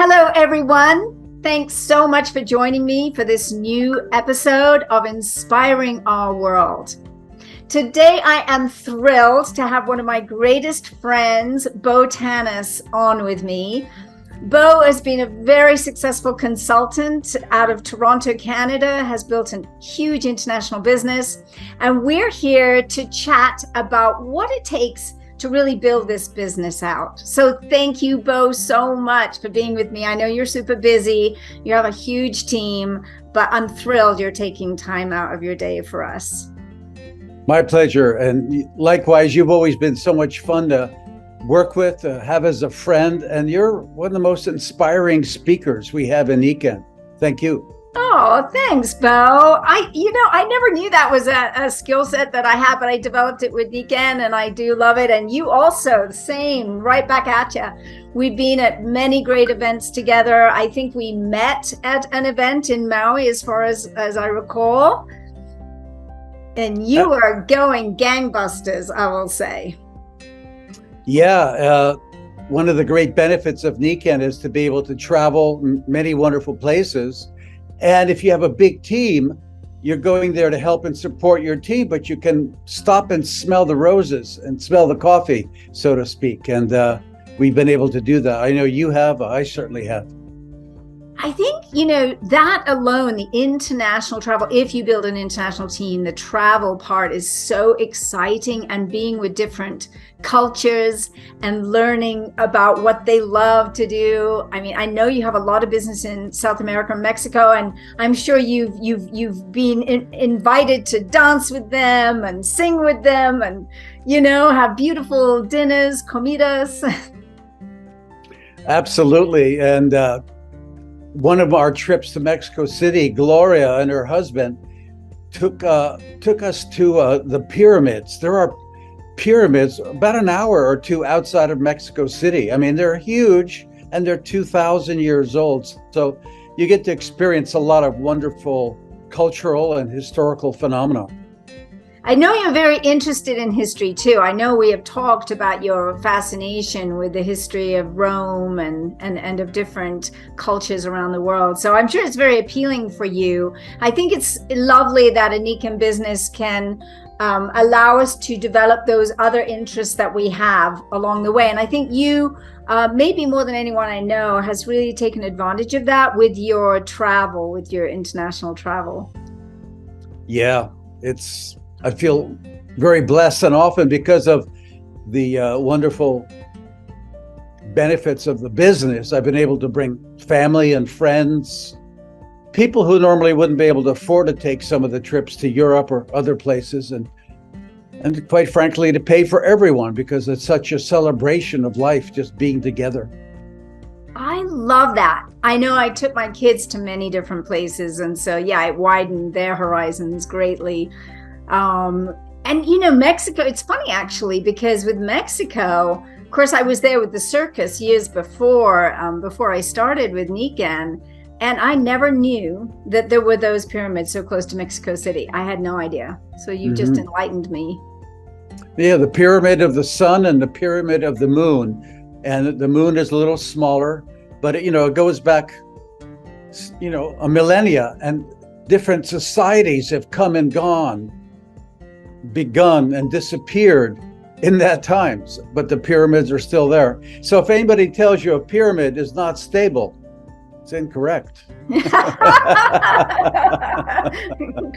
Hello, everyone. Thanks so much for joining me for this new episode of Inspiring Our World. Today, I am thrilled to have one of my greatest friends, Bo Tanas, on with me. Bo has been a very successful consultant out of Toronto, Canada, has built a huge international business, and we're here to chat about what it takes to really build this business out. So thank you, Bo, so much for being with me. I know you're super busy, you have a huge team, but I'm thrilled you're taking time out of your day for us. My pleasure. And likewise, you've always been so much fun to work with, to have as a friend, and you're one of the most inspiring speakers we have in Nikken. Thank you. Oh, thanks, Bo. I never knew that was a skill set that I had, but I developed it with Nikken, and I do love it. And you also, the same, right back at you. We've been at many great events together. I think we met at an event in Maui, as far as I recall. And you are going gangbusters, I will say. Yeah, one of the great benefits of Nikken is to be able to travel many wonderful places. And if you have a big team, you're going there to help and support your team, but you can stop and smell the roses and smell the coffee, so to speak. And we've been able to do that. I know you have, I certainly have. I think, that alone, the international travel, if you build an international team, the travel part is so exciting, and being with different cultures and learning about what they love to do. I mean, I know you have a lot of business in South America and Mexico, and I'm sure you've been invited to dance with them and sing with them and, have beautiful dinners, comidas. Absolutely. And one of our trips to Mexico City, Gloria and her husband took us to the pyramids. There are pyramids about an hour or two outside of Mexico City. I mean, they're huge, and they're 2,000 years old. So you get to experience a lot of wonderful cultural and historical phenomena. I know you're very interested in history too. I know we have talked about your fascination with the history of Rome and of different cultures around the world. So I'm sure it's very appealing for you. I think it's lovely that a Nikken business can allow us to develop those other interests that we have along the way. And I think you, maybe more than anyone I know, has really taken advantage of that with your travel, with your international travel. Yeah, I feel very blessed, and often because of the wonderful benefits of the business, I've been able to bring family and friends, people who normally wouldn't be able to afford to take some of the trips to Europe or other places, and quite frankly, to pay for everyone, because it's such a celebration of life, just being together. I love that. I know I took my kids to many different places, and so yeah, it widened their horizons greatly. Mexico, it's funny actually, because with Mexico, of course, I was there with the circus years before I started with Nikken, and I never knew that there were those pyramids so close to Mexico City. I had no idea. So you just enlightened me. Yeah, the pyramid of the sun and the pyramid of the moon. And the moon is a little smaller, but it goes back, a millennia, and different societies have come and gone, begun and disappeared in that time, but the pyramids are still there. So if anybody tells you a pyramid is not stable, it's incorrect.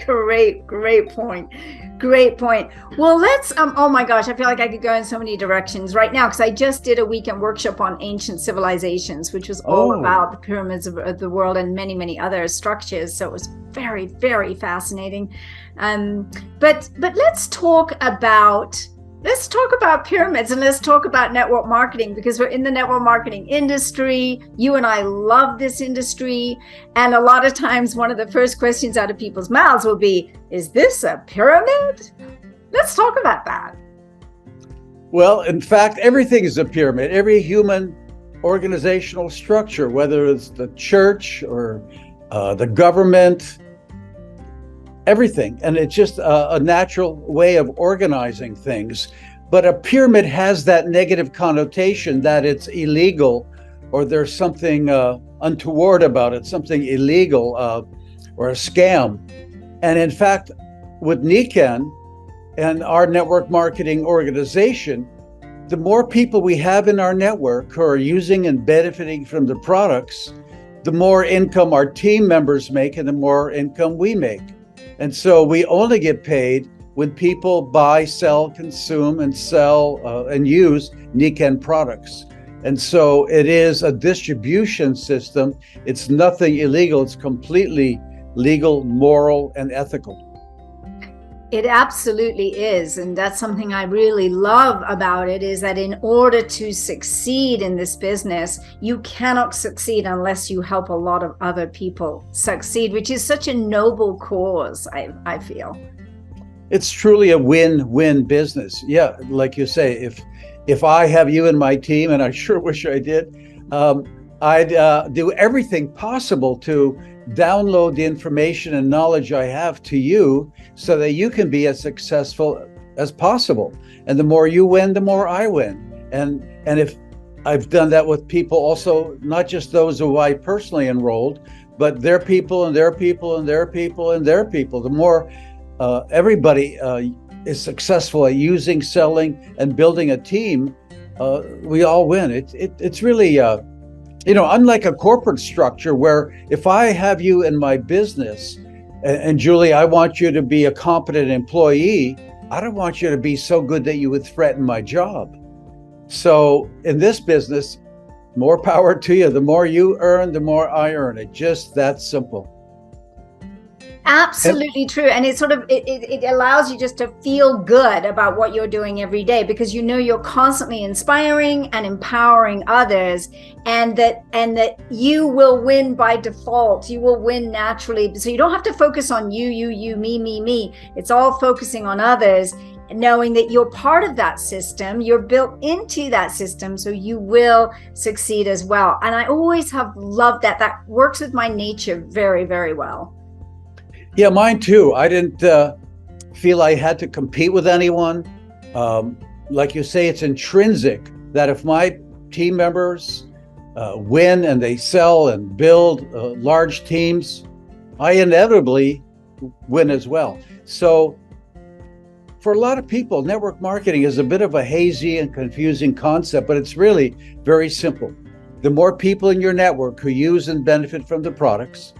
Great point. Well, let's oh my gosh, I feel like I could go in so many directions right now, because I just did a weekend workship on ancient civilizations, which was all about the pyramids of the world and many other structures. So it was very, very fascinating. But let's talk about pyramids, and let's talk about network marketing, because we're in the network marketing industry. You and I love this industry. And a lot of times one of the first questions out of people's mouths will be, is this a pyramid? Let's talk about that. Well, in fact, everything is a pyramid. Every human organizational structure, whether it's the church or the government, everything. And it's just a natural way of organizing things. But a pyramid has that negative connotation that it's illegal or there's something untoward about it, something illegal or a scam. And in fact, with Nikken and our network marketing organization, the more people we have in our network who are using and benefiting from the products, the more income our team members make and the more income we make. And so we only get paid when people buy, sell, consume, and sell and use Nikken products. And so it is a distribution system. It's nothing illegal. It's completely legal, moral, and ethical. It absolutely is. And that's something I really love about it, is that in order to succeed in this business, you cannot succeed unless you help a lot of other people succeed, which is such a noble cause, I feel. It's truly a win-win business. Yeah, like you say, if I have you in my team, and I sure wish I did, I'd do everything possible to download the information and knowledge I have to you so that you can be as successful as possible. And the more you win, the more I win. And if I've done that with people also, not just those who I personally enrolled, but their people and their people and their people and their people. The more everybody is successful at using, selling, and building a team, we all win. It's really unlike a corporate structure where if I have you in my business, and Julie, I want you to be a competent employee, I don't want you to be so good that you would threaten my job. So in this business, more power to you. The more you earn, the more I earn. It's just that simple. Absolutely true. And it sort of it allows you just to feel good about what you're doing every day, because you know you're constantly inspiring and empowering others, and that you will win by default. You will win naturally. So you don't have to focus on you, me. It's all focusing on others, knowing that you're part of that system, you're built into that system, so you will succeed as well. And I always have loved that. That works with my nature very, very well. Yeah, mine too. I didn't feel I had to compete with anyone. Like you say, it's intrinsic that if my team members win and they sell and build large teams, I inevitably win as well. So for a lot of people, network marketing is a bit of a hazy and confusing concept, but it's really very simple. The more people in your network who use and benefit from the products,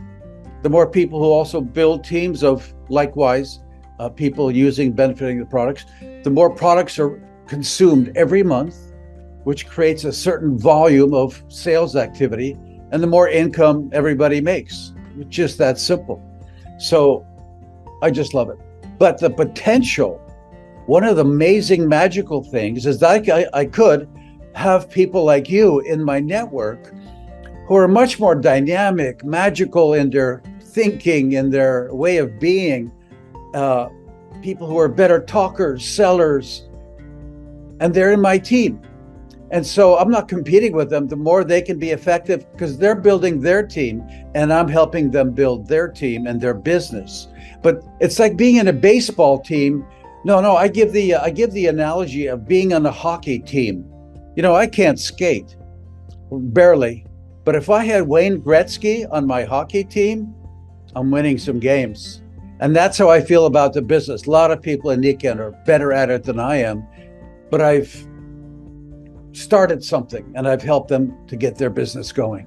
the more people who also build teams of likewise people using, benefiting the products, the more products are consumed every month, which creates a certain volume of sales activity, and the more income everybody makes. It's just that simple. So I just love it. But the potential, one of the amazing magical things is that I could have people like you in my network who are much more dynamic, magical in their thinking, in their way of being, people who are better talkers, sellers, and they're in my team. And so I'm not competing with them. The more they can be effective, because they're building their team and I'm helping them build their team and their business. But it's like being in a baseball team. No, I give the analogy of being on a hockey team. I can't skate, barely. But if I had Wayne Gretzky on my hockey team, I'm winning some games. And that's how I feel about the business. A lot of people in Nikken are better at it than I am, but I've started something and I've helped them to get their business going.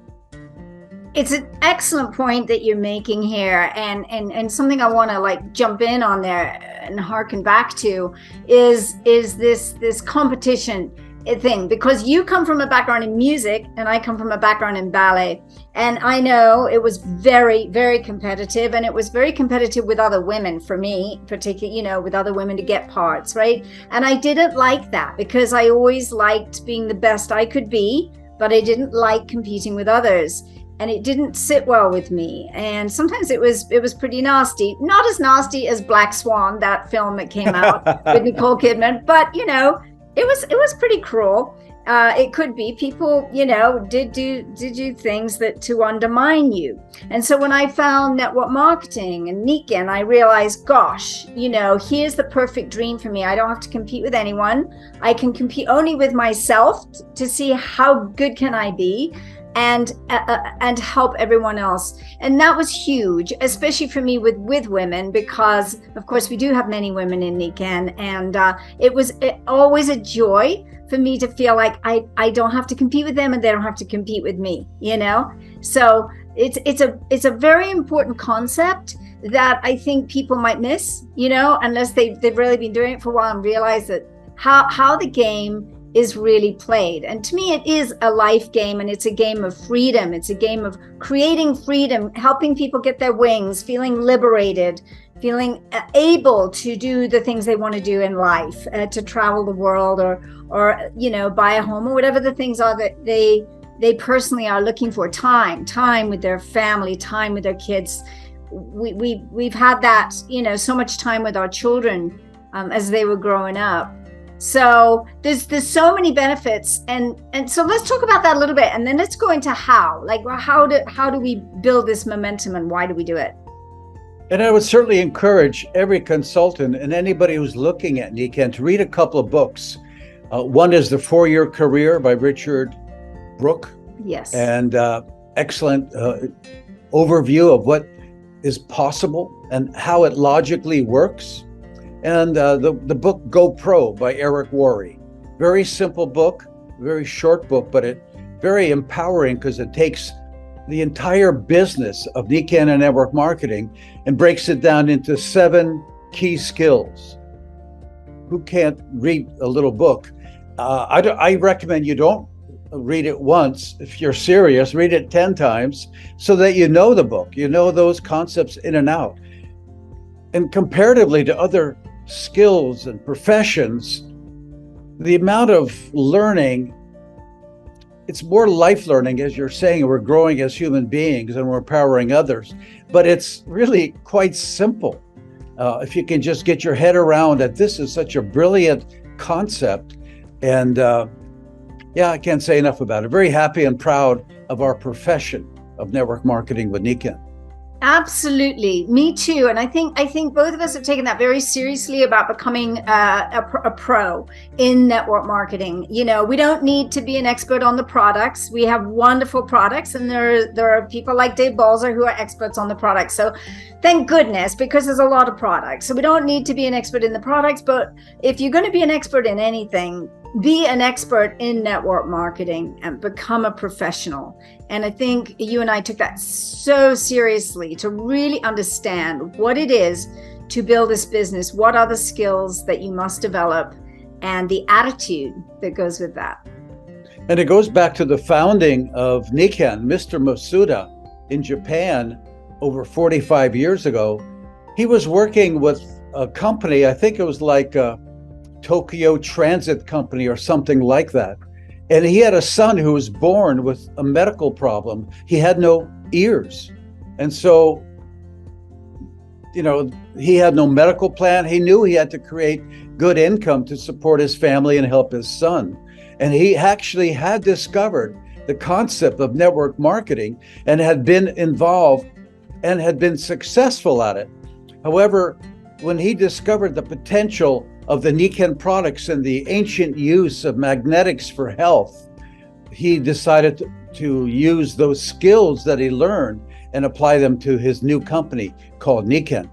It's an excellent point that you're making here, and something I want to jump in on there and harken back to is this competition thing, because you come from a background in music and I come from a background in ballet, and I know it was very, very competitive, and it was very competitive with other women, for me particularly, with other women to get parts, right? And I didn't like that, because I always liked being the best I could be, but I didn't like competing with others, and it didn't sit well with me. And sometimes it was pretty nasty, not as nasty as Black Swan, that film that came out with Nicole Kidman, but it was pretty cruel. It could be people, did do things to undermine you. And so when I found network marketing and Nikken, I realized, gosh, here's the perfect dream for me. I don't have to compete with anyone. I can compete only with myself to see how good can I be. and help everyone else. And that was huge, especially for me with women, because of course we do have many women in Nikken, and it was always a joy for me to feel like I don't have to compete with them and they don't have to compete with me, you know. So it's a very important concept that I think people might miss, you know, unless they've really been doing it for a while and realize that how the game is really played. And to me, it is a life game, and it's a game of freedom. It's a game of creating freedom, helping people get their wings, feeling liberated, feeling able to do the things they want to do in life, to travel the world, or you know, buy a home, or whatever the things are that they personally are looking for. Time with their family, time with their kids. We've had that, you know, so much time with our children as they were growing up. So there's so many benefits, and so let's talk about that a little bit, and then let's go into how do we build this momentum, and why do we do it? And I would certainly encourage every consultant and anybody who's looking at Nikken to read a couple of books. One is The 4-Year Career by Richard Brooke. Yes. And excellent overview of what is possible and how it logically works. And the book Go Pro by Eric Worre. Very simple book, very short book, but it very empowering, because it takes the entire business of Nikken and network marketing and breaks it down into 7 key skills. Who can't read a little book? I recommend you don't read it once. If you're serious, read it 10 times so that you know the book, you know those concepts in and out. And comparatively to other skills and professions, the amount of learning, it's more life learning, as you're saying. We're growing as human beings and we're empowering others, but it's really quite simple. If you can just get your head around that this is such a brilliant concept. And yeah, I can't say enough about it. Very happy and proud of our profession of network marketing with Nikken. Absolutely, me too. And I think both of us have taken that very seriously about becoming a pro in network marketing. You know, we don't need to be an expert on the products. We have wonderful products, and there are people like Dave Balzer who are experts on the products. So thank goodness, because there's a lot of products. So we don't need to be an expert in the products, but if you're going to be an expert in anything, be an expert in network marketing and become a professional. And I think you and I took that so seriously, to really understand what it is to build this business, what are the skills that you must develop, and the attitude that goes with that. And it goes back to the founding of Nikken. Mr. Masuda in Japan over 45 years ago, he was working with a company, I think it was like Tokyo Transit Company or something like that. And he had a son who was born with a medical problem. He had no ears. And so, you know, he had no medical plan. He knew he had to create good income to support his family and help his son. And he actually had discovered the concept of network marketing and had been involved and had been successful at it. However, when he discovered the potential of the Nikken products and the ancient use of magnetics for health, he decided to use those skills that he learned and apply them to his new company called Nikken.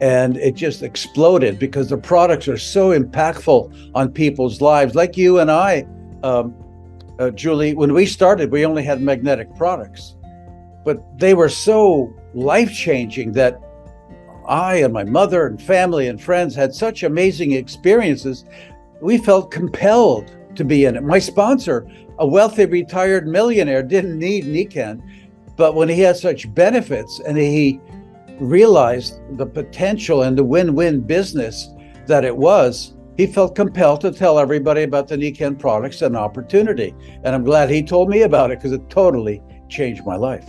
And it just exploded because the products are so impactful on people's lives. Like you and I, Julie, when we started, we only had magnetic products, but they were so life-changing that I and my mother and family and friends had such amazing experiences. We felt compelled to be in it. My sponsor, a wealthy retired millionaire, didn't need Nikken, but when he had such benefits and he realized the potential and the win-win business that it was, he felt compelled to tell everybody about the Nikken products and opportunity. And I'm glad he told me about it, because it totally changed my life.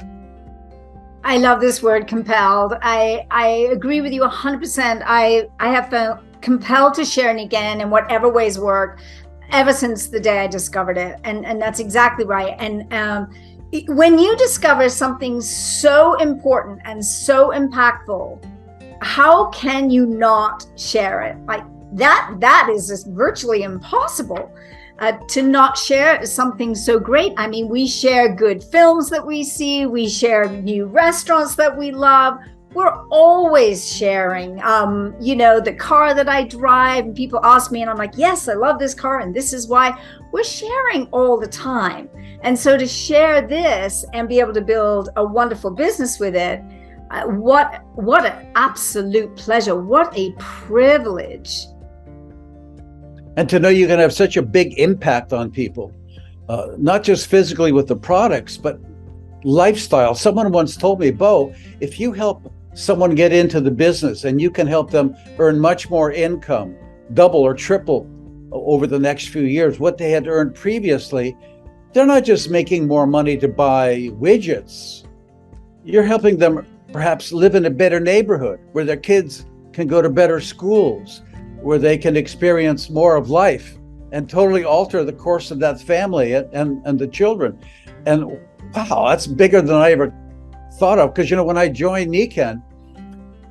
I love this word, compelled. I agree with you 100%. I have felt compelled to share Nikken in whatever ways work ever since the day I discovered it. And that's exactly right. And when you discover something so important and so impactful, how can you not share it? Like that is just virtually impossible. to not share something so great. I mean, we share good films that we see, we share new restaurants that we love. We're always sharing, the car that I drive, and people ask me, and I'm like, yes, I love this car, and this is why. We're sharing all the time. And so to share this and be able to build a wonderful business with it, what an absolute pleasure. What a privilege. And to know you can have such a big impact on people, not just physically with the products, but lifestyle. Someone once told me, Bo, if you help someone get into the business and you can help them earn much more income, double or triple over the next few years what they had earned previously, they're not just making more money to buy widgets. You're helping them perhaps live in a better neighborhood where their kids can go to better schools, where they can experience more of life and totally alter the course of that family and the children. And wow, that's bigger than I ever thought of. Because, when I joined Nikken,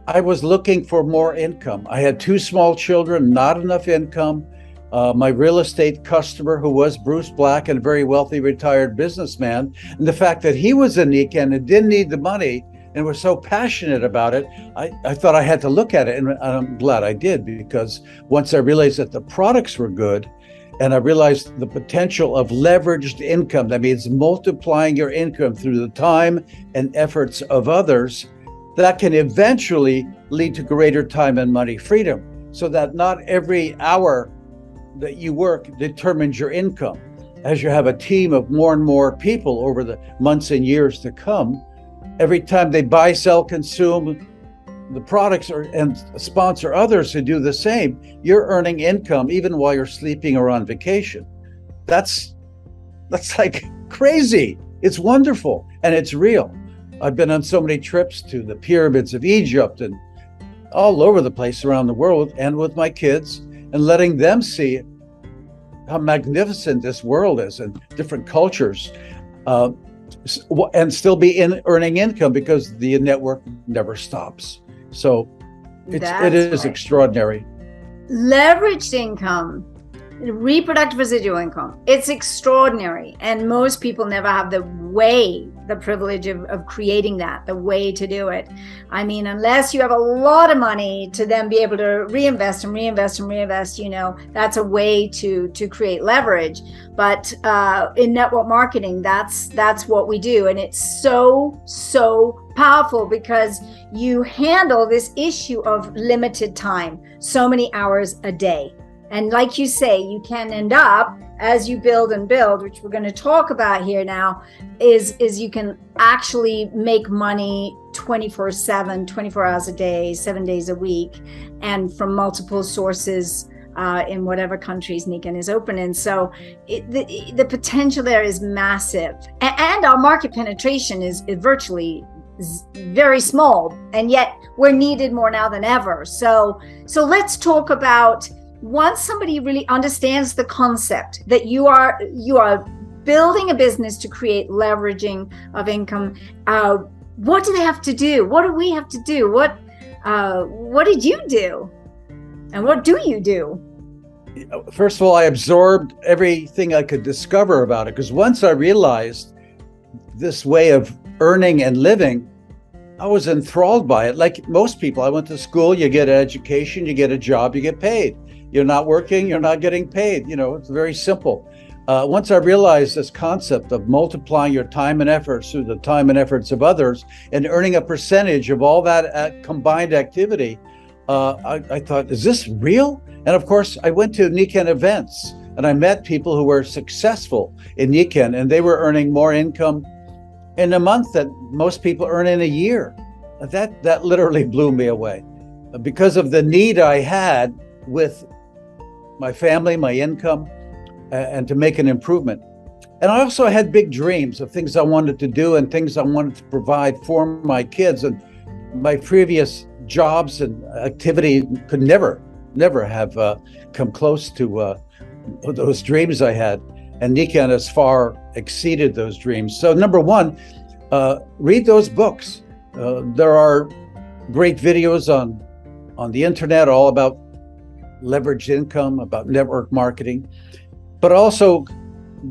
I was looking for more income. I had 2 small children, not enough income. My real estate customer, who was Bruce Black and a very wealthy retired businessman, and the fact that he was in Nikken and didn't need the money and was so passionate about it, I thought I had to look at it, and I'm glad I did, because once I realized that the products were good, and I realized the potential of leveraged income, that means multiplying your income through the time and efforts of others, that can eventually lead to greater time and money freedom, so that not every hour that you work determines your income. As you have a team of more and more people over the months and years to come, every time they buy, sell, consume the products and sponsor others who do the same, you're earning income even while you're sleeping or on vacation. That's like crazy. It's wonderful, and it's real. I've been on so many trips to the pyramids of Egypt and all over the place around the world, and with my kids, and letting them see how magnificent this world is and different cultures, and still be earning income, because the network never stops. So it is right. Extraordinary. Leveraged income, reproductive residual income, it's extraordinary. And most people never have the privilege of creating that, the way to do it. I mean, unless you have a lot of money to then be able to reinvest, that's a way to create leverage. But in network marketing, that's what we do. And it's so powerful, because you handle this issue of limited time, so many hours a day. And like you say, you can end up, as you build and build, which we're going to talk about here now, is you can actually make money 24/7, 24 hours a day, 7 days a week, and from multiple sources in whatever countries Nikken is open in. So the potential there is massive. And our market penetration is virtually very small, and yet we're needed more now than ever. So let's talk about, once somebody really understands the concept that you are building a business to create leveraging of income, what do they have to do? What do we have to do? What did you do? And what do you do? First of all, I absorbed everything I could discover about it, because once I realized this way of earning and living, I was enthralled by it. Like most people, I went to school, you get an education, you get a job, you get paid. You're not working, you're not getting paid. It's very simple. Once I realized this concept of multiplying your time and efforts through the time and efforts of others and earning a percentage of all that combined activity, I thought, is this real? And of course, I went to Nikken events and I met people who were successful in Nikken, and they were earning more income in a month than most people earn in a year. That literally blew me away, because of the need I had with my family, my income, and to make an improvement. And I also had big dreams of things I wanted to do and things I wanted to provide for my kids. And my previous jobs and activity could never have come close to those dreams I had. And Nikken has far exceeded those dreams. So number one, read those books. There are great videos on the internet all about leveraged income, about network marketing. but also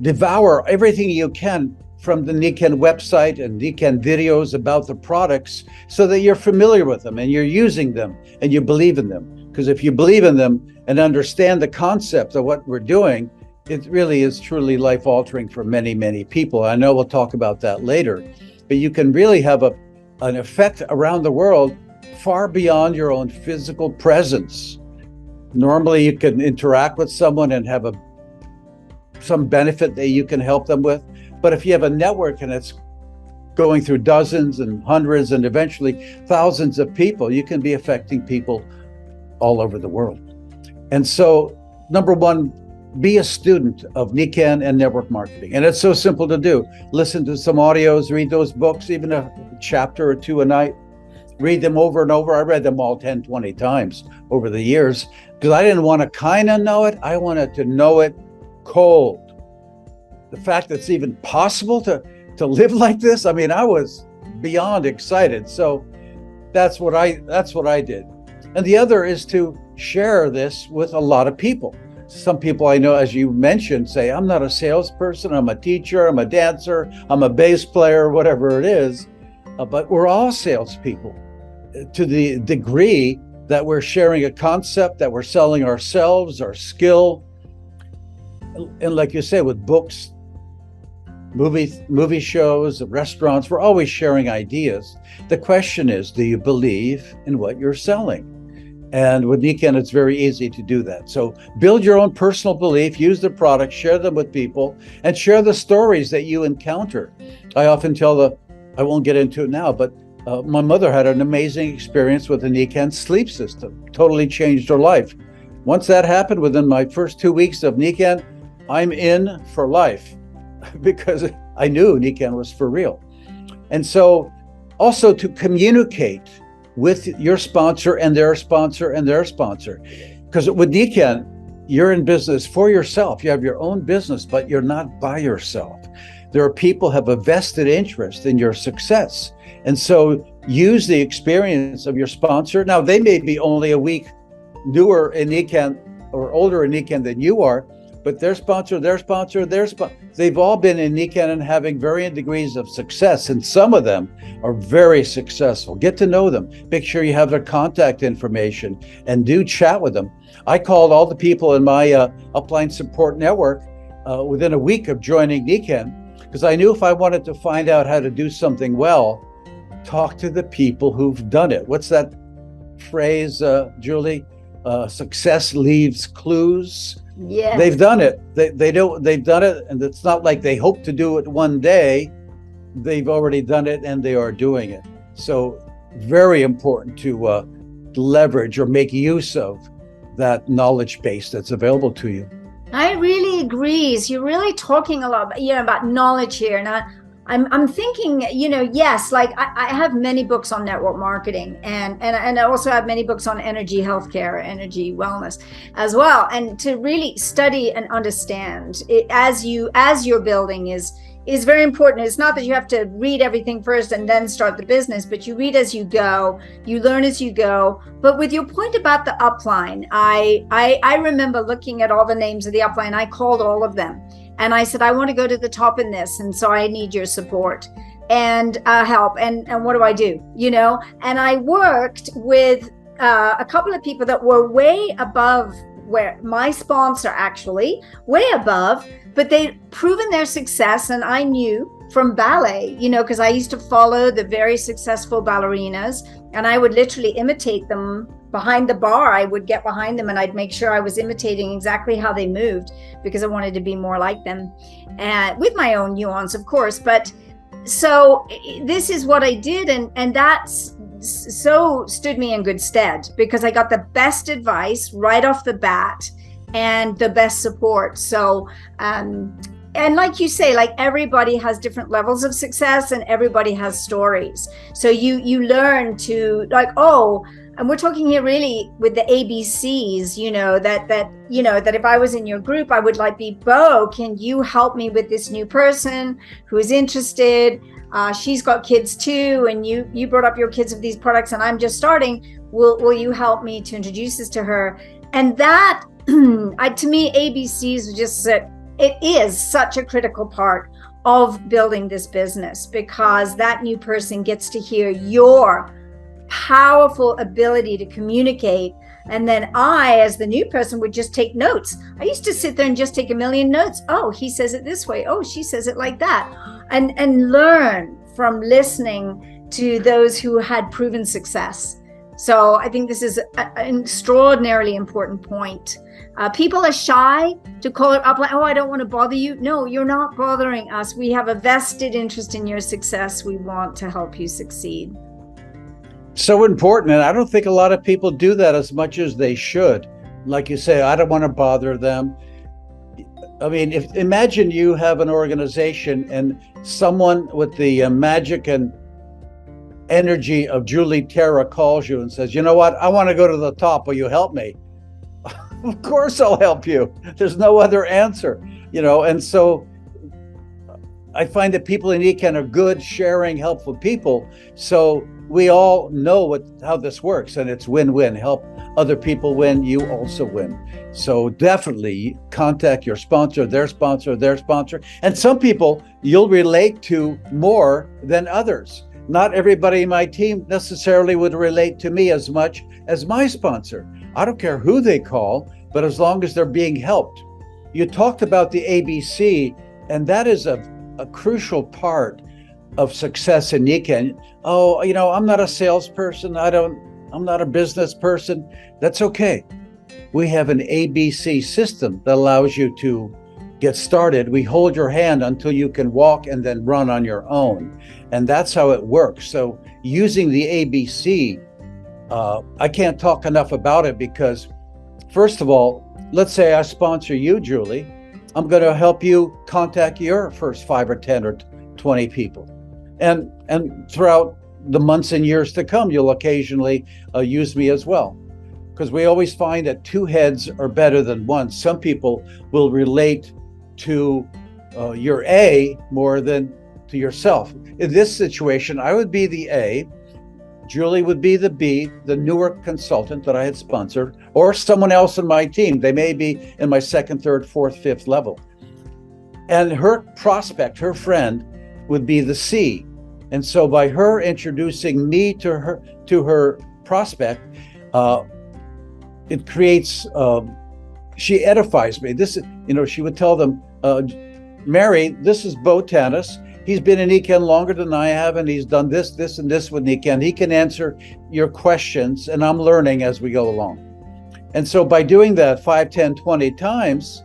devour everything you can from the Nikken website and Nikken videos about the products so that you're familiar with them and you're using them and you believe in them. Because if you believe in them and understand the concept of what we're doing, it really is truly life altering for many, many people. I know we'll talk about that later, but you can really have an effect around the world far beyond your own physical presence. Normally, you can interact with someone and have some benefit that you can help them with. But if you have a network and it's going through dozens and hundreds and eventually thousands of people, you can be affecting people all over the world. And so, number one, be a student of Nikken and network marketing. And it's so simple to do. Listen to some audios, read those books, even a chapter or two a night. Read them over and over. I read them all 10, 20 times over the years because I didn't want to kind of know it. I wanted to know it cold. The fact that it's even possible to live like this, I mean, I was beyond excited. So that's what I did. And the other is to share this with a lot of people. Some people I know, as you mentioned, say, I'm not a salesperson, I'm a teacher, I'm a dancer, I'm a bass player, whatever it is. But we're all salespeople to the degree that we're sharing a concept, that we're selling ourselves, our skill. And like you say, with books, movie shows, restaurants, we're always sharing ideas. The question is, do you believe in what you're selling? And with Nikken, it's very easy to do that. So build your own personal belief, use the product, share them with people, and share the stories that you encounter. I often tell I won't get into it now, but my mother had an amazing experience with the Nikken sleep system, totally changed her life. Once that happened, within my first 2 weeks of Nikken, I'm in for life because I knew Nikken was for real. And so also to communicate with your sponsor and their sponsor and their sponsor. Because with Nikken, you're in business for yourself. You have your own business, but you're not by yourself. There are people who have a vested interest in your success. And so use the experience of your sponsor. Now, they may be only a week newer in Nikken or older in Nikken than you are, but their sponsor, they've all been in Nikken and having varying degrees of success. And some of them are very successful. Get to know them. Make sure you have their contact information and do chat with them. I called all the people in my upline support network within a week of joining Nikken, because I knew if I wanted to find out how to do something well, talk to the people who've done it. What's that phrase, Julie? Success leaves clues. Yeah. They've done it. They've done it, and it's not like they hope to do it one day. They've already done it, and they are doing it. So very important to leverage or make use of that knowledge base that's available to you. I really agree. So you're really talking a lot, about knowledge here. And I'm thinking, yes, like I have many books on network marketing and I also have many books on energy, healthcare, energy, wellness as well. And to really study and understand it as you're building is very important. It's not that you have to read everything first and then start the business, but you read as you go, you learn as you go. But with your point about the upline, I remember looking at all the names of the upline. I called all of them. And I said, I want to go to the top in this. And so I need your support and help. And what do? And I worked with a couple of people that were way above where my sponsor actually, way above, but they'd proven their success. And I knew from ballet, because I used to follow the very successful ballerinas and I would literally imitate them behind the bar. I would get behind them and I'd make sure I was imitating exactly how they moved because I wanted to be more like them, and with my own nuance, of course. But so this is what I did, and that's so stood me in good stead because I got the best advice right off the bat and the best support. So and like you say, like everybody has different levels of success and everybody has stories. So you learn to and we're talking here really with the ABCs, that if I was in your group, I would be, Bo, can you help me with this new person who is interested? She's got kids too, and you brought up your kids with these products and I'm just starting. Will you help me to introduce this to her? And that, to me, ABCs just it is such a critical part of building this business, because that new person gets to hear your powerful ability to communicate. And then I, as the new person, would just take notes. I used to sit there and just take a million notes. Oh, he says it this way. Oh, she says it like that. And learn from listening to those who had proven success. So I think this is an extraordinarily important point. People are shy to call it up, like, oh, I don't want to bother you. No, you're not bothering us. We have a vested interest in your success. We want to help you succeed. So important. And I don't think a lot of people do that as much as they should. Like you say, I don't want to bother them. I mean, imagine you have an organization and someone with the magic and energy of Julie Terra calls you and says, you know what, I want to go to the top. Will you help me? Of course I'll help you. There's no other answer, and so I find that people in Nikken are good, sharing, helpful people. So we all know how this works, and it's win-win. Help other people win, you also win. So definitely contact your sponsor, their sponsor, their sponsor. And some people you'll relate to more than others. Not everybody in my team necessarily would relate to me as much as my sponsor. I don't care who they call, but as long as they're being helped. You talked about the ABC, and that is a crucial part of success in Nikken. Oh, I'm not a salesperson. I'm not a business person. That's okay. We have an ABC system that allows you to get started. We hold your hand until you can walk and then run on your own. And that's how it works. So using the ABC, I can't talk enough about it, because first of all, let's say I sponsor you, Julie. I'm going to help you contact your first 5 or 10 or 20 people. And throughout the months and years to come, you'll occasionally use me as well. Because we always find that 2 heads are better than 1. Some people will relate to your A more than to yourself. In this situation, I would be the A, Julie would be the B, the newer consultant that I had sponsored, or someone else in my team. They may be in my 2nd, 3rd, 4th, 5th level. And her prospect, her friend, would be the C. And so by her introducing me to her prospect, it creates, she edifies me. This is, she would tell them, Mary, this is Bo Tanas. He's been in Nikken longer than I have, and he's done this, this, and this with Nikken. He can answer your questions, and I'm learning as we go along. And so by doing that 5, 10, 20 times,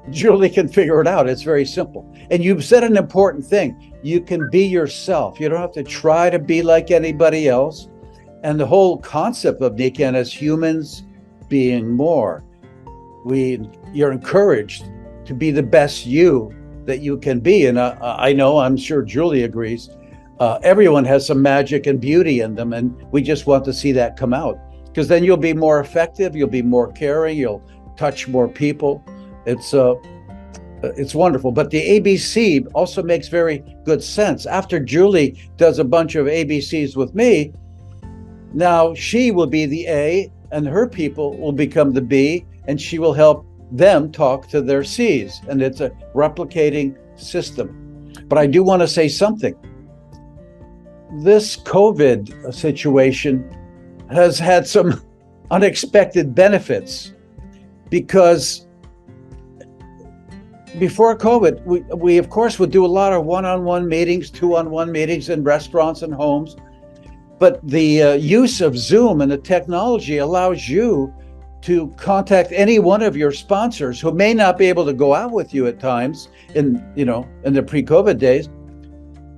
Julie can figure it out. It's very simple. And you've said an important thing. You can be yourself. You don't have to try to be like anybody else. And the whole concept of Nikken as humans being more. You're encouraged to be the best you that you can be. And I'm sure Julie agrees. Everyone has some magic and beauty in them. And we just want to see that come out, because then you'll be more effective. You'll be more caring. You'll touch more people. It's wonderful. But the ABC also makes very good sense. After Julie does a bunch of ABCs with me, now she will be the A, and her people will become the B, and she will help them talk to their C's. And it's a replicating system. But I do want to say something. This COVID situation has had some unexpected benefits, because before COVID, we of course would do a lot of one-on-one meetings, 2-on-1 meetings in restaurants and homes. But the use of Zoom and the technology allows you to contact any one of your sponsors who may not be able to go out with you at times in the pre-COVID days.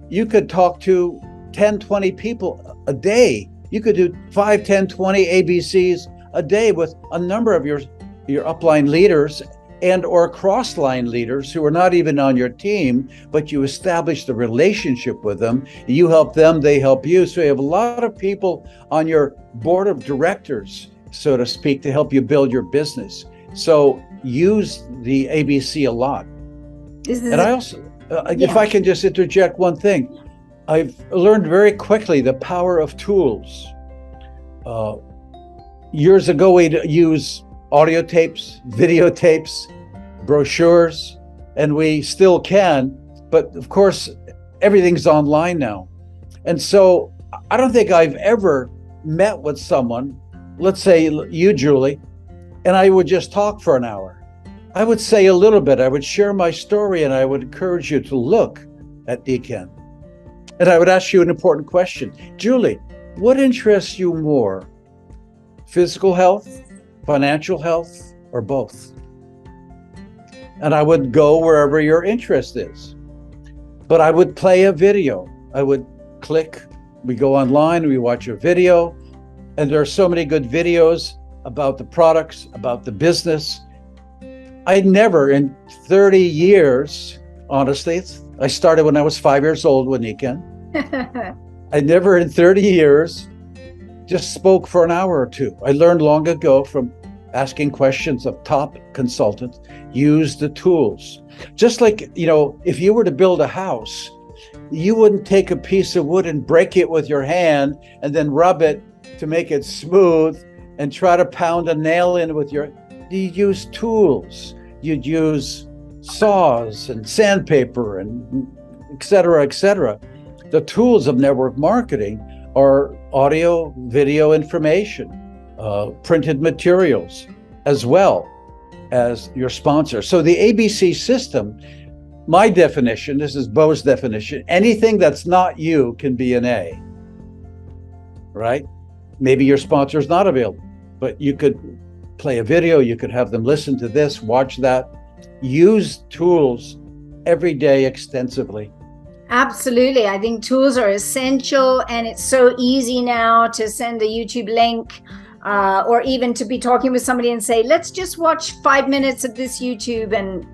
You could talk to 10, 20 people a day. You could do 5, 10, 20 ABCs a day with a number of your upline leaders and or cross-line leaders who are not even on your team, but you establish the relationship with them. You help them, they help you. So you have a lot of people on your board of directors, so to speak, to help you build your business. So use the ABC a lot. And I also, if I can just interject one thing, I've learned very quickly the power of tools. Years ago, we'd use audio tapes, videotapes, brochures, and we still can, but of course, everything's online now. And so I don't think I've ever met with someone, let's say you, Julie, and I would just talk for an hour. I would say a little bit, I would share my story, and I would encourage you to look at Nikken. And I would ask you an important question. Julie, what interests you more? Physical health, financial health, or both? And I would go wherever your interest is. But I would play a video. I would click, we go online, we watch a video, and there are so many good videos about the products, about the business. I never in 30 years, honestly, I started when I was 5 years old with Nikken. I never in 30 years just spoke for an hour or two. I learned long ago from asking questions of top consultants, use the tools. Just like, if you were to build a house, you wouldn't take a piece of wood and break it with your hand and then rub it to make it smooth and try to pound a nail in with you'd use tools. You'd use saws and sandpaper and et cetera, et cetera. The tools of network marketing are audio, video information, printed materials, as well as your sponsor. So the ABC system, my definition, this is Bo's definition, anything that's not you can be an A, right? Maybe your sponsor is not available, but you could play a video, you could have them listen to this, watch that, use tools every day extensively. Absolutely. I think tools are essential, and it's so easy now to send a YouTube link or even to be talking with somebody and say, let's just watch 5 minutes of this YouTube and,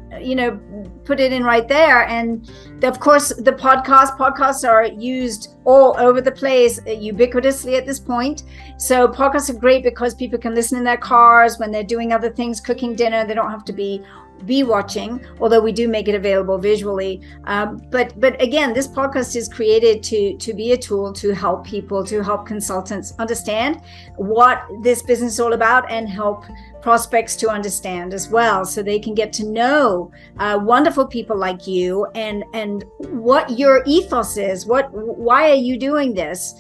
put it in right there. And of course, the podcasts are used all over the place ubiquitously at this point. So podcasts are great because people can listen in their cars when they're doing other things, cooking dinner. They don't have to be watching, although we do make it available visually. But again, this podcast is created to be a tool to help people, to help consultants understand what this business is all about, and help prospects to understand as well, so they can get to know wonderful people like you and what your ethos is. Why are you doing this?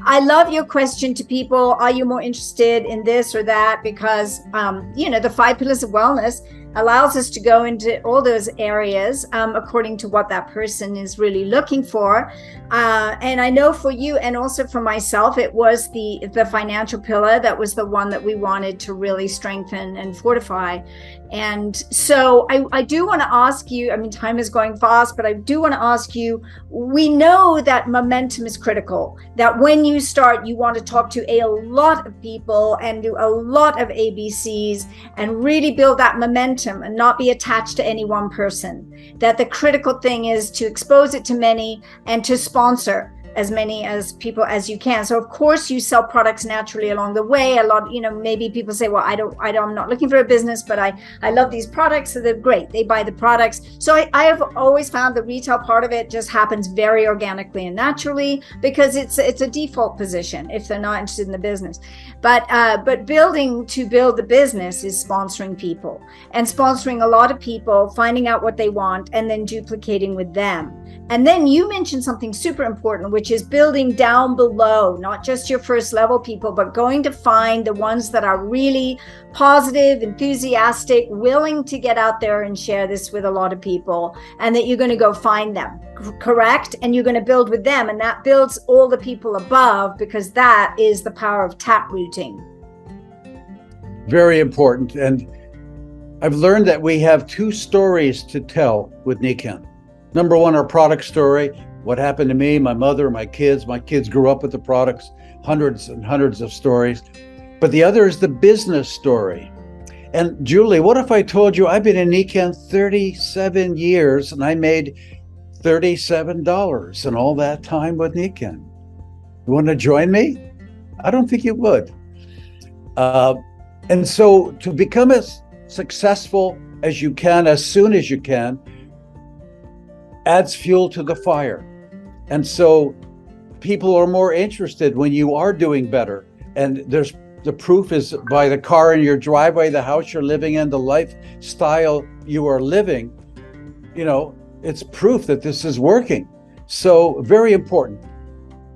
I love your question to people. Are you more interested in this or that? Because, the 5 pillars of wellness allows us to go into all those areas according to what that person is really looking for. And I know for you, and also for myself, it was the financial pillar that was the one that we wanted to really strengthen and fortify. And so I do want to ask you, time is going fast, but I do want to ask you, we know that momentum is critical, that when you start, you want to talk to a lot of people and do a lot of ABCs and really build that momentum and not be attached to any one person. That the critical thing is to expose it to many and to sponsor as many as people as you can. So of course you sell products naturally along the way. A lot, maybe people say, well, I'm not looking for a business, but I love these products, so they're great. They buy the products. So I have always found the retail part of it just happens very organically and naturally, because it's a default position if they're not interested in the business. But building to build the business is sponsoring people, and sponsoring a lot of people, finding out what they want, and then duplicating with them. And then you mentioned something super important, which is building down below, not just your first level people, but going to find the ones that are really positive, enthusiastic, willing to get out there and share this with a lot of people, and that you're going to go find them, correct? And you're going to build with them, and that builds all the people above, because that is the power of tap rooting. Very important. And I've learned that we have 2 stories to tell with Nikken. Number 1, our product story. What happened to me, my mother, my kids. My kids grew up with the products, hundreds and hundreds of stories. But the other is the business story. And Julie, what if I told you I've been in Nikken 37 years and I made $37 in all that time with Nikken? You want to join me? I don't think you would. And so to become as successful as you can, as soon as you can, adds fuel to the fire. And so people are more interested when you are doing better. And there's the proof is by the car in your driveway, the house you're living in, the lifestyle you are living. It's proof that this is working. So very important.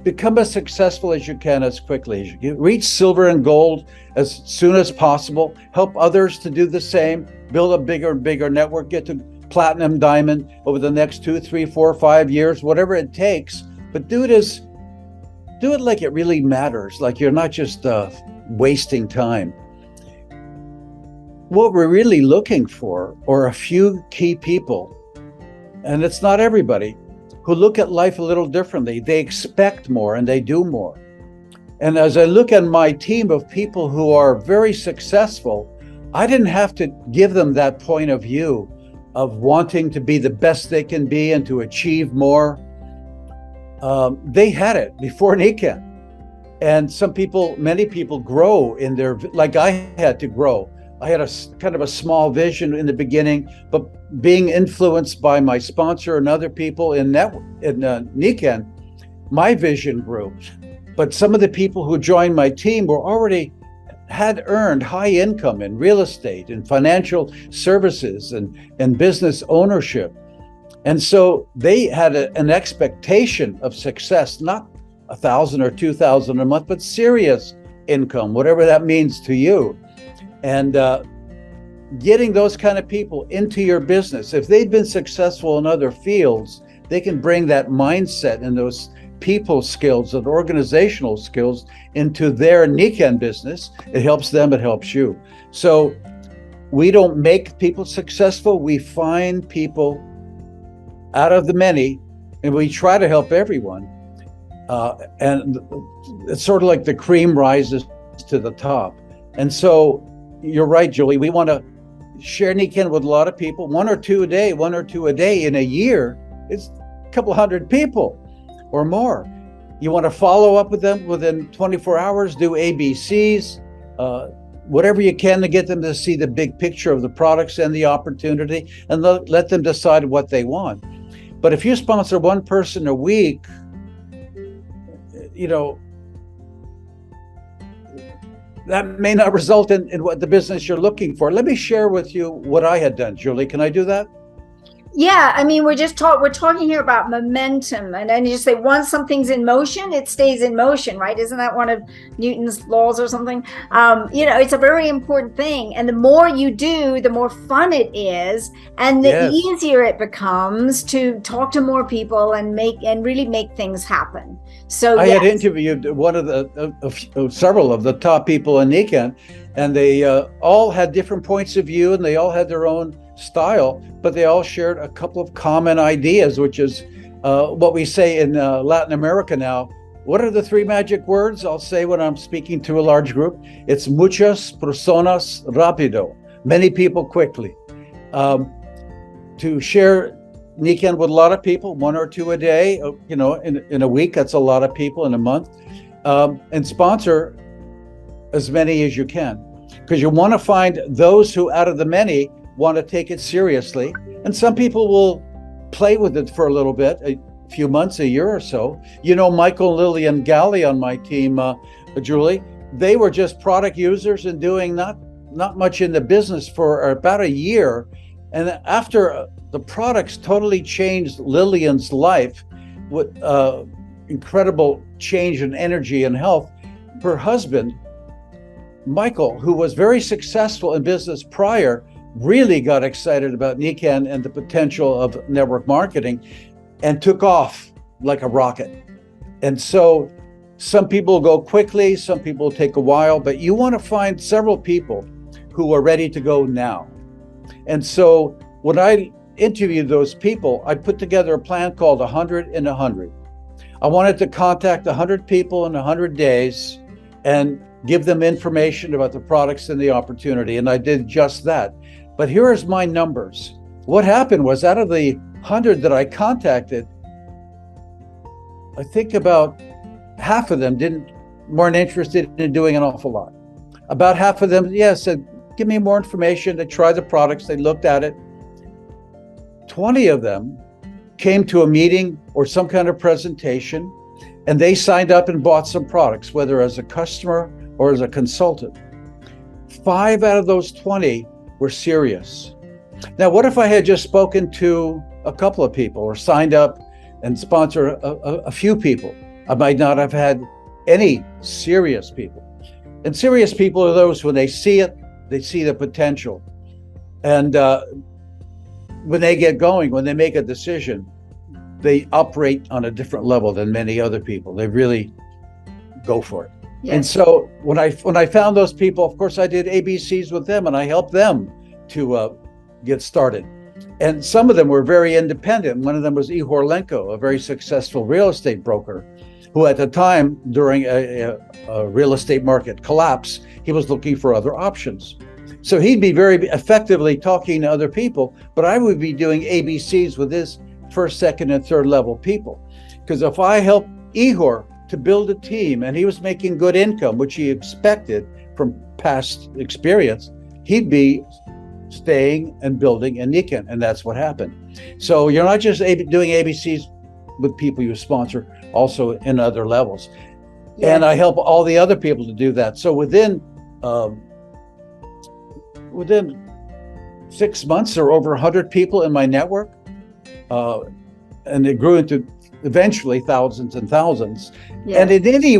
Become as successful as you can as quickly as you can. Reach silver and gold as soon as possible. Help others to do the same. Build a bigger and bigger network. Get to platinum, diamond over the next 2, 3, 4, 5 years, whatever it takes. But do it like it really matters. Like you're not just wasting time. What we're really looking for are a few key people, and it's not everybody, who look at life a little differently. They expect more and they do more. And as I look at my team of people who are very successful, I didn't have to give them that point of view of wanting to be the best they can be and to achieve more. They had it before Nikken. And many people grow in their, like I had to grow. I had a kind of a small vision in the beginning, but being influenced by my sponsor and other people in Nikken, my vision grew. But some of the people who joined my team had earned high income in real estate and financial services and business ownership. And so they had an expectation of success, not 1,000 or 2,000 a month, but serious income, whatever that means to you. And getting those kind of people into your business, if they've been successful in other fields, they can bring that mindset and those people skills and organizational skills into their Nikken business. It helps them, it helps you. So we don't make people successful, we find people out of the many, and we try to help everyone. And it's sort of like the cream rises to the top. And so you're right, Julie, we want to share Nikken with a lot of people, one or two a day in a year. It's a couple hundred people or more. You want to follow up with them within 24 hours, do ABCs, whatever you can to get them to see the big picture of the products and the opportunity, and let them decide what they want. But if you sponsor one person a week, that may not result in what the business you're looking for. Let me share with you what I had done. Julie, can I do that? Yeah, I mean, we're talking here about momentum, and then you say once something's in motion, it stays in motion, right? Isn't that one of Newton's laws or something? It's a very important thing, and the more you do, the more fun it is, and the easier it becomes to talk to more people and really make things happen. So I had interviewed one of several of the top people in Nikken, and they all had different points of view, and they all had their own style, but they all shared a couple of common ideas, which is what we say in Latin America now. What are the 3 magic words I'll say when I'm speaking to a large group? It's muchas personas rápido, many people quickly. To share Nikken with a lot of people, 1 or 2 a day, in a week, that's a lot of people in a month, and sponsor as many as you can, because you want to find those who out of the many want to take it seriously. And some people will play with it for a little bit, a few months, a year or so. Michael and Lillian Galley on my team, Julie, they were just product users and doing not much in the business for about a year. And after the products totally changed Lillian's life with incredible change in energy and health, her husband, Michael, who was very successful in business prior, really got excited about Nikken and the potential of network marketing and took off like a rocket. And so some people go quickly, some people take a while, but you want to find several people who are ready to go now. And so when I interviewed those people, I put together a plan called 100 in 100. I wanted to contact 100 people in 100 days and give them information about the products and the opportunity. And I did just that. But here's my numbers. What happened was, out of the 100 that I contacted, I think about half of them weren't interested in doing an awful lot. About half of them, said, give me more information. They tried the products, they looked at it. 20 of them came to a meeting or some kind of presentation, and they signed up and bought some products, whether as a customer or as a consultant. 5 out of those 20 were serious. Now, what if I had just spoken to a couple of people or signed up and sponsored a few people? I might not have had any serious people. And serious people are those when they see it, they see the potential. And when they get going, when they make a decision, they operate on a different level than many other people. They really go for it. Yes. And so when I found those people, of course, I did ABCs with them and I helped them to get started. And some of them were very independent. One of them was Ihor Lenko, a very successful real estate broker, who at the time, during a real estate market collapse, he was looking for other options. So he'd be very effectively talking to other people, but I would be doing ABCs with his first, second, and third level people. Because if I helped Ihor to build a team and he was making good income, which he expected from past experience, he'd be staying and building in Nikken, and that's what happened. So you're not just doing ABCs with people you sponsor, also in other levels. Yes. And I help all the other people to do that. So within 6 months, there were over 100 people in my network, and it grew into eventually thousands and thousands. Yes. And in any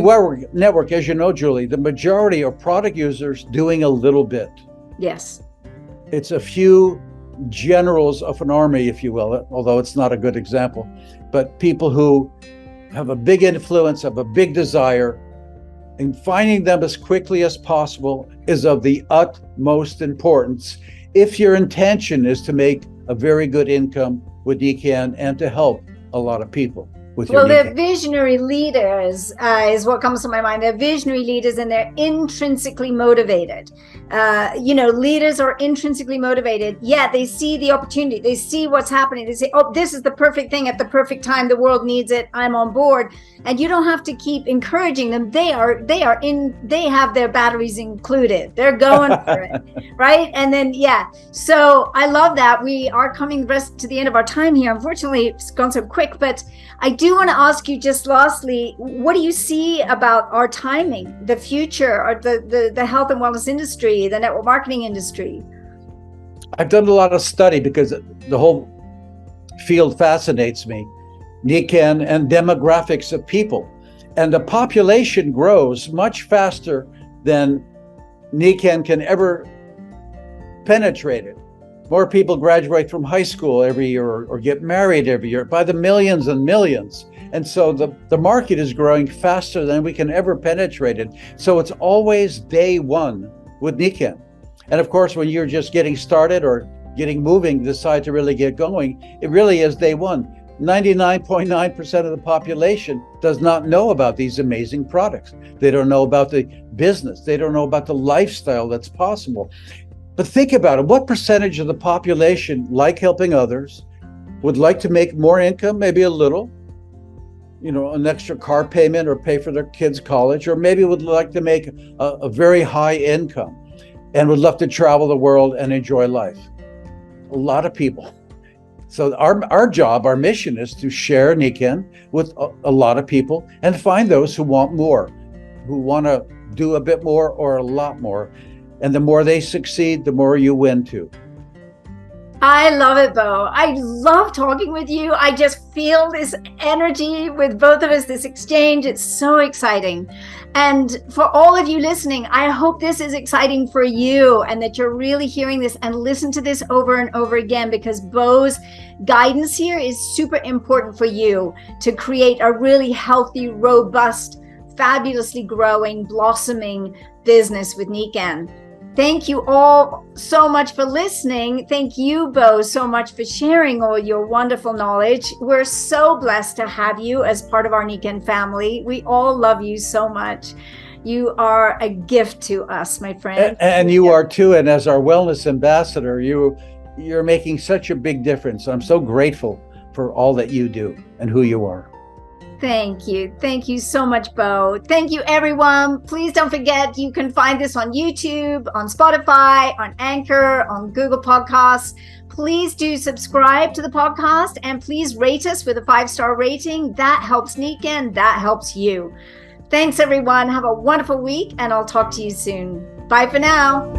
network, as you know, Julie, the majority are product users doing a little bit. Yes. It's a few generals of an army, if you will, although it's not a good example, but people who have a big influence, have a big desire, and finding them as quickly as possible is of the utmost importance if your intention is to make a very good income with Nikken and to help a lot of people. Well, they're visionary leaders is what comes to my mind. They're visionary leaders and they're intrinsically motivated. Leaders are intrinsically motivated. Yeah, they see the opportunity. They see what's happening. They say, oh, this is the perfect thing at the perfect time. The world needs it. I'm on board. And you don't have to keep encouraging them. They have their batteries included. They're going for it. Right. And then, yeah. So I love that. We are coming to the end of our time here. Unfortunately, it's gone so quick, but I do want to ask you just lastly, what do you see about our timing, the future, or the health and wellness industry, the network marketing industry? I've done a lot of study because the whole field fascinates me. Nikken and demographics of people. And the population grows much faster than Nikken can ever penetrate it. More people graduate from high school every year or get married every year by the millions and millions. And so the market is growing faster than we can ever penetrate it. So it's always day one with Nikken. And of course, when you're just getting started or getting moving, decide to really get going, it really is day one. 99.9% of the population does not know about these amazing products. They don't know about the business. They don't know about the lifestyle that's possible. But think about it. What percentage of the population like helping others, would like to make more income, maybe a little, an extra car payment or pay for their kids' college, or maybe would like to make a very high income and would love to travel the world and enjoy life? A lot of people. So our job, our mission is to share Nikken with a lot of people and find those who want more, who want to do a bit more or a lot more. And the more they succeed, the more you win too. I love it, Bo. I love talking with you. I just feel this energy with both of us, this exchange. It's so exciting. And for all of you listening, I hope this is exciting for you and that you're really hearing this and listen to this over and over again, because Bo's guidance here is super important for you to create a really healthy, robust, fabulously growing, blossoming business with Nikken. Thank you all so much for listening. Thank you, Bo, so much for sharing all your wonderful knowledge. We're so blessed to have you as part of our Nikken family. We all love you so much. You are a gift to us, my friend. And you are too. And as our wellness ambassador, you're making such a big difference. I'm so grateful for all that you do and who you are. Thank you. Thank you so much, Bo. Thank you, everyone. Please don't forget, you can find this on YouTube, on Spotify, on Anchor, on Google Podcasts. Please do subscribe to the podcast and please rate us with a 5-star rating. That helps Nikken. That helps you. Thanks, everyone. Have a wonderful week, and I'll talk to you soon. Bye for now.